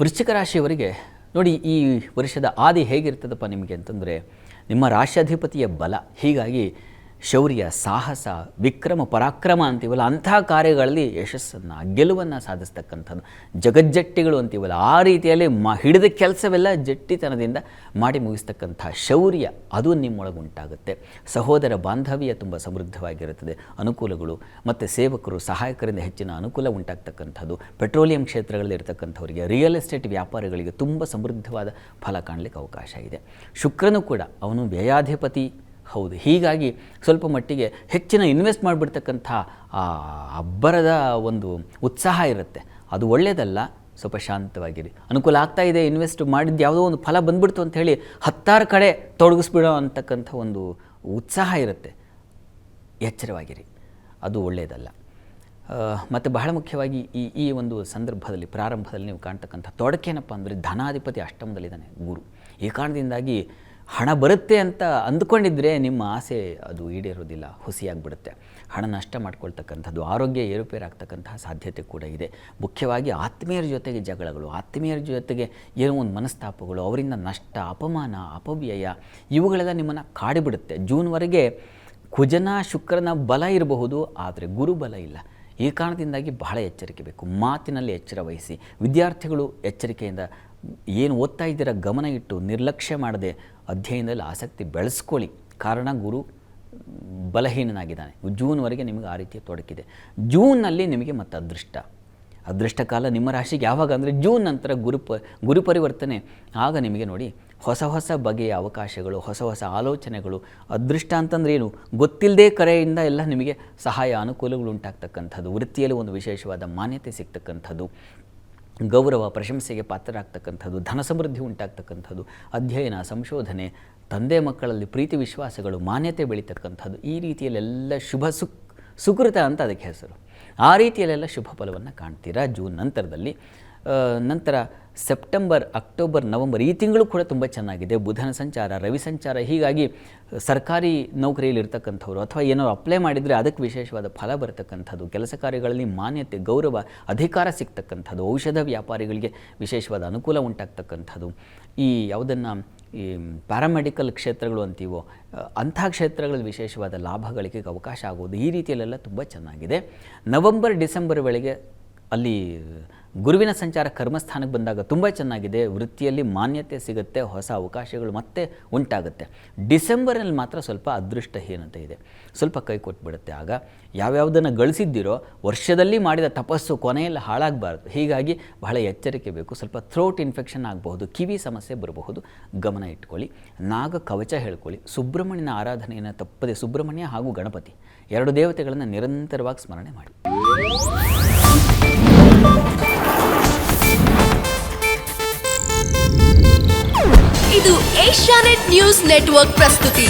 ವೃಶ್ಚಿಕ ರಾಶಿಯವರಿಗೆ ನೋಡಿ, ಈ ವರ್ಷದ ಆದಿ ಹೇಗಿರ್ತದಪ್ಪ ನಿಮಗೆ ಅಂತಂದರೆ, ನಿಮ್ಮ ರಾಶ್ಯಾಧಿಪತಿಯ ಬಲ. ಹೀಗಾಗಿ ಶೌರ್ಯ, ಸಾಹಸ, ವಿಕ್ರಮ, ಪರಾಕ್ರಮ ಅಂತೀವಲ್ಲ, ಅಂತಹ ಕಾರ್ಯಗಳಲ್ಲಿ ಯಶಸ್ಸನ್ನು, ಗೆಲುವನ್ನು ಸಾಧಿಸ್ತಕ್ಕಂಥದ್ದು. ಜಗಜ್ಜಟ್ಟಿಗಳು ಅಂತೀವಲ್ಲ, ಆ ರೀತಿಯಲ್ಲಿ ಹಿಡಿದ ಕೆಲಸವೆಲ್ಲ ಜಟ್ಟಿತನದಿಂದ ಮಾಡಿ ಮುಗಿಸ್ತಕ್ಕಂಥ ಶೌರ್ಯ ಅದು ನಿಮ್ಮೊಳಗೆ ಉಂಟಾಗುತ್ತೆ. ಸಹೋದರ ಬಾಂಧವ್ಯ ತುಂಬ ಸಮೃದ್ಧವಾಗಿರುತ್ತದೆ. ಅನುಕೂಲಗಳು ಮತ್ತು ಸೇವಕರು, ಸಹಾಯಕರಿಂದ ಹೆಚ್ಚಿನ ಅನುಕೂಲ ಉಂಟಾಗ್ತಕ್ಕಂಥದ್ದು. ಪೆಟ್ರೋಲಿಯಂ ಕ್ಷೇತ್ರಗಳಲ್ಲಿ ಇರತಕ್ಕಂಥವರಿಗೆ, ರಿಯಲ್ ಎಸ್ಟೇಟ್ ವ್ಯಾಪಾರಿಗಳಿಗೆ ತುಂಬ ಸಮೃದ್ಧವಾದ ಫಲ ಕಾಣಲಿಕ್ಕೆ ಅವಕಾಶ ಇದೆ. ಶುಕ್ರನು ಕೂಡ ಅವನು ವ್ಯಯಾಧಿಪತಿ ಹೌದು. ಹೀಗಾಗಿ ಸ್ವಲ್ಪ ಮಟ್ಟಿಗೆ ಹೆಚ್ಚಿನ ಇನ್ವೆಸ್ಟ್ ಮಾಡಿಬಿಡ್ತಕ್ಕಂಥ ಅಬ್ಬರದ ಒಂದು ಉತ್ಸಾಹ ಇರುತ್ತೆ. ಅದು ಒಳ್ಳೆಯದಲ್ಲ. ಸ್ವಲ್ಪ ಶಾಂತವಾಗಿರಿ. ಅನುಕೂಲ ಆಗ್ತಾ ಇದೆ, ಇನ್ವೆಸ್ಟ್ ಮಾಡಿದ್ದು ಯಾವುದೋ ಒಂದು ಫಲ ಬಂದ್ಬಿಡ್ತು ಅಂತ ಹೇಳಿ 10 ಕಡೆ ತೊಡಗಿಸ್ಬಿಡೋ ಅಂತಕ್ಕಂಥ ಒಂದು ಉತ್ಸಾಹ ಇರುತ್ತೆ. ಎಚ್ಚರವಾಗಿರಿ, ಅದು ಒಳ್ಳೆಯದಲ್ಲ. ಮತ್ತು ಬಹಳ ಮುಖ್ಯವಾಗಿ ಈ ಒಂದು ಸಂದರ್ಭದಲ್ಲಿ, ಪ್ರಾರಂಭದಲ್ಲಿ ನೀವು ಕಾಣ್ತಕ್ಕಂಥ ತೊಡಕೇನಪ್ಪ ಅಂದರೆ, ಧನಾಧಿಪತಿ ಅಷ್ಟಮದಲ್ಲಿದ್ದಾನೆ ಗುರು. ಈ ಕಾರಣದಿಂದಾಗಿ ಹಣ ಬರುತ್ತೆ ಅಂತ ಅಂದ್ಕೊಂಡಿದ್ರೆ ನಿಮ್ಮ ಆಸೆ ಅದು ಈಡೇರೋದಿಲ್ಲ, ಹುಸಿಯಾಗಿಬಿಡುತ್ತೆ. ಹಣ ನಷ್ಟ ಮಾಡ್ಕೊಳ್ತಕ್ಕಂಥದ್ದು, ಆರೋಗ್ಯ ಏರುಪೇರಾಗ್ತಕ್ಕಂತಹ ಸಾಧ್ಯತೆ ಕೂಡ ಇದೆ. ಮುಖ್ಯವಾಗಿ ಆತ್ಮೀಯರ ಜೊತೆಗೆ ಜಗಳಗಳು, ಆತ್ಮೀಯರ ಜೊತೆಗೆ ಏನೋ ಒಂದು ಮನಸ್ತಾಪಗಳು, ಅವರಿಂದ ನಷ್ಟ, ಅಪಮಾನ, ಅಪವ್ಯಯ ಇವುಗಳೆಲ್ಲ ನಿಮ್ಮನ್ನು ಕಾಡಿಬಿಡುತ್ತೆ. ಜೂನ್ವರೆಗೆ ಕುಜನ ಶುಕ್ರನ ಬಲ ಇರಬಹುದು, ಆದರೆ ಗುರು ಬಲ ಇಲ್ಲ. ಈ ಕಾರಣದಿಂದಾಗಿ ಬಹಳ ಎಚ್ಚರಿಕೆ ಬೇಕು. ಮಾತಿನಲ್ಲಿ ಎಚ್ಚರ ವಹಿಸಿ. ವಿದ್ಯಾರ್ಥಿಗಳು ಎಚ್ಚರಿಕೆಯಿಂದ ಏನು ಓದ್ತಾ ಇದ್ದೀರ ಗಮನ ಇಟ್ಟು ನಿರ್ಲಕ್ಷ್ಯ ಮಾಡದೆ ಅಧ್ಯಯನದಲ್ಲಿ ಆಸಕ್ತಿ ಬೆಳೆಸ್ಕೊಳ್ಳಿ. ಕಾರಣ ಗುರು ಬಲಹೀನನಾಗಿದ್ದಾನೆ. ಜೂನ್ವರೆಗೆ ನಿಮಗೆ ಆ ರೀತಿಯ ತೊಡಕಿದೆ. ಜೂನ್ನಲ್ಲಿ ನಿಮಗೆ ಮತ್ತು ಅದೃಷ್ಟ ಕಾಲ ನಿಮ್ಮ ರಾಶಿಗೆ ಯಾವಾಗ ಅಂದರೆ ಜೂನ್ ನಂತರ ಗುರು ಪರಿವರ್ತನೆ. ಆಗ ನಿಮಗೆ ನೋಡಿ ಹೊಸ ಬಗೆಯ ಅವಕಾಶಗಳು, ಹೊಸ ಆಲೋಚನೆಗಳು. ಅದೃಷ್ಟ ಅಂತಂದ್ರೆ ಏನು, ಗೊತ್ತಿಲ್ಲದೆ ಕರೆಯಿಂದ ಎಲ್ಲ ನಿಮಗೆ ಸಹಾಯ, ಅನುಕೂಲಗಳು ಉಂಟಾಗ್ತಕ್ಕಂಥದ್ದು. ವೃತ್ತಿಯಲ್ಲಿ ಒಂದು ವಿಶೇಷವಾದ ಮಾನ್ಯತೆ ಸಿಗ್ತಕ್ಕಂಥದ್ದು, ಗೌರವ, ಪ್ರಶಂಸೆಗೆ ಪಾತ್ರರಾಗ್ತಕ್ಕಂಥದ್ದು, ಧನ ಸಮೃದ್ಧಿ ಉಂಟಾಗ್ತಕ್ಕಂಥದ್ದು, ಅಧ್ಯಯನ, ಸಂಶೋಧನೆ, ತಂದೆ ಮಕ್ಕಳಲ್ಲಿ ಪ್ರೀತಿ ವಿಶ್ವಾಸಗಳು, ಮಾನ್ಯತೆ ಬೆಳೀತಕ್ಕಂಥದ್ದು. ಈ ರೀತಿಯಲ್ಲೆಲ್ಲ ಸುಕೃತ ಅಂತ ಅದಕ್ಕೆ ಹೆಸರು. ಆ ರೀತಿಯಲ್ಲೆಲ್ಲ ಶುಭ ಫಲವನ್ನು ಕಾಣ್ತೀರಾ ಜೂನ್ ನಂತರದಲ್ಲಿ. ನಂತರ ಸೆಪ್ಟೆಂಬರ್, ಅಕ್ಟೋಬರ್, ನವಂಬರ್ ಈ ತಿಂಗಳು ಕೂಡ ತುಂಬ ಚೆನ್ನಾಗಿದೆ. ಬುಧನ ಸಂಚಾರ, ರವಿ ಸಂಚಾರ. ಹೀಗಾಗಿ ಸರ್ಕಾರಿ ನೌಕರಿಯಲ್ಲಿ ಇರ್ತಕ್ಕಂಥವ್ರು ಅಥವಾ ಏನಾದ್ರು ಅಪ್ಲೈ ಮಾಡಿದರೆ ಅದಕ್ಕೆ ವಿಶೇಷವಾದ ಫಲ ಬರತಕ್ಕಂಥದ್ದು. ಕೆಲಸ ಕಾರ್ಯಗಳಲ್ಲಿ ಮಾನ್ಯತೆ, ಗೌರವ, ಅಧಿಕಾರ ಸಿಗ್ತಕ್ಕಂಥದ್ದು. ಔಷಧ ವ್ಯಾಪಾರಿಗಳಿಗೆ ವಿಶೇಷವಾದ ಅನುಕೂಲ ಉಂಟಾಗ್ತಕ್ಕಂಥದ್ದು. ಈ ಈ ಪ್ಯಾರಾಮೆಡಿಕಲ್ ಕ್ಷೇತ್ರಗಳು ಅಂತೀವೋ, ಅಂಥ ಕ್ಷೇತ್ರಗಳಲ್ಲಿ ವಿಶೇಷವಾದ ಲಾಭಗಳಿಗೆ ಅವಕಾಶ ಆಗೋದು. ಈ ರೀತಿಯಲ್ಲೆಲ್ಲ ತುಂಬ ಚೆನ್ನಾಗಿದೆ. ನವಂಬರ್, ಡಿಸೆಂಬರ್ ವೇಳೆಗೆ ಅಲ್ಲಿ ಗುರುವಿನ ಸಂಚಾರ ಕರ್ಮಸ್ಥಾನಕ್ಕೆ ಬಂದಾಗ ತುಂಬ ಚೆನ್ನಾಗಿದೆ. ವೃತ್ತಿಯಲ್ಲಿ ಮಾನ್ಯತೆ ಸಿಗುತ್ತೆ, ಹೊಸ ಅವಕಾಶಗಳು ಮತ್ತೆ ಉಂಟಾಗುತ್ತೆ. ಡಿಸೆಂಬರಲ್ಲಿ ಮಾತ್ರ ಸ್ವಲ್ಪ ಅದೃಷ್ಟಹೀನತೆ ಇದೆ, ಸ್ವಲ್ಪ ಕೈ ಕೊಟ್ಬಿಡುತ್ತೆ. ಆಗ ಯಾವ್ಯಾವುದನ್ನು ಗಳಿಸಿದ್ದೀರೋ ವರ್ಷದಲ್ಲಿ ಮಾಡಿದ ತಪಸ್ಸು ಕೊನೆಯಲ್ಲಿ ಹಾಳಾಗಬಾರ್ದು. ಹೀಗಾಗಿ ಬಹಳ ಎಚ್ಚರಿಕೆ ಬೇಕು. ಸ್ವಲ್ಪ ಥ್ರೋಟ್ ಇನ್ಫೆಕ್ಷನ್ ಆಗಬಹುದು, ಕಿವಿ ಸಮಸ್ಯೆ ಬರಬಹುದು, ಗಮನ ಇಟ್ಕೊಳ್ಳಿ. ನಾಗ ಕವಚ ಹೇಳ್ಕೊಳ್ಳಿ. ಸುಬ್ರಹ್ಮಣ್ಯನ ಆರಾಧನೆಯನ್ನು ತಪ್ಪದೆ, ಸುಬ್ರಹ್ಮಣ್ಯ ಹಾಗೂ ಗಣಪತಿ 2 ದೇವತೆಗಳನ್ನು ನಿರಂತರವಾಗಿ ಸ್ಮರಣೆ ಮಾಡಿ. ಇದು ಏಷ್ಯಾನೆಟ್ ನ್ಯೂಸ್ ನೆಟ್ವರ್ಕ್ ಪ್ರಸ್ತುತಿ.